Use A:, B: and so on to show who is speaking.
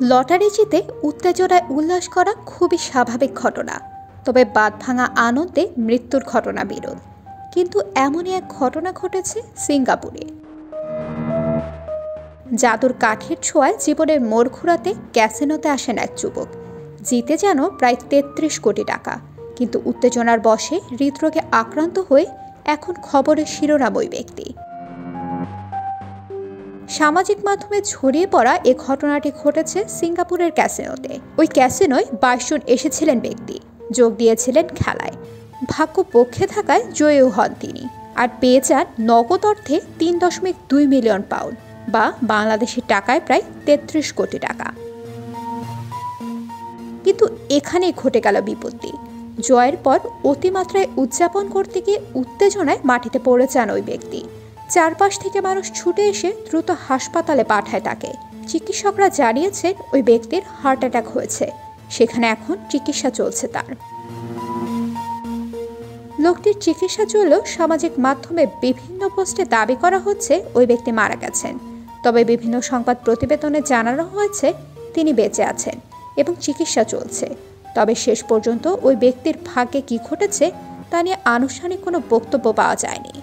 A: Lottery জিতে উত্তেজনায় উল্লাস করা খুবই স্বাভাবিক ঘটনা, তবে বাঁধ ভাঙা আনন্দে মৃত্যুর ঘটনা বিরল। কিন্তু এমনই এক ঘটনা ঘটেছে সিঙ্গাপুরে। জাদুর কাঠের ছোঁয়ায় জীবনের মোড় ঘোরাতে ক্যাসিনোতে আসেন এক যুবক। জিতে যেন প্রায় ৩৩ কোটি টাকা, কিন্তু উত্তেজনার বশে হৃদরোগে আক্রান্ত হয়ে এখন খবরের শিরোনাম ওই ব্যক্তি। সামাজিক মাধ্যমে ছড়িয়ে পড়া এ ঘটনাটি ঘটেছে সিঙ্গাপুরের ক্যাসিনোতে। ওই ক্যাসিনোয় ২২ জন এসেছিলেন ব্যক্তি, যোগ দিয়েছিলেন খেলায়। ভাগ্য পক্ষে থাকায় জয়ীও হন তিনি, আর পেয়ে যান নগদ অর্থে ৩.২ মিলিয়ন পাউন্ড বা বাংলাদেশের টাকায় প্রায় ৩৩ কোটি টাকা। কিন্তু এখানেই ঘটে গেল বিপত্তি। জয়ের পর অতিমাত্রায় উদযাপন করতে গিয়ে উত্তেজনায় মাটিতে পড়ে যান ওই ব্যক্তি। চারপাশ থেকে মানুষ ছুটে এসে দ্রুত হাসপাতালে পাঠায় তাকে। চিকিৎসকরা জানিয়েছেন ওই ব্যক্তির হার্ট অ্যাটাক হয়েছে, সেখানে এখন চিকিৎসা চলছে তার। লোকটির চিকিৎসা চললেও সামাজিক মাধ্যমে বিভিন্ন পোস্টে দাবি করা হচ্ছে ওই ব্যক্তি মারা গেছেন। তবে বিভিন্ন সংবাদ প্রতিবেদনে জানানো হয়েছে তিনি বেঁচে আছেন এবং চিকিৎসা চলছে। তবে শেষ পর্যন্ত ওই ব্যক্তির ভাগ্যে কী ঘটেছে তা নিয়ে আনুষ্ঠানিক কোনো বক্তব্য পাওয়া যায়নি।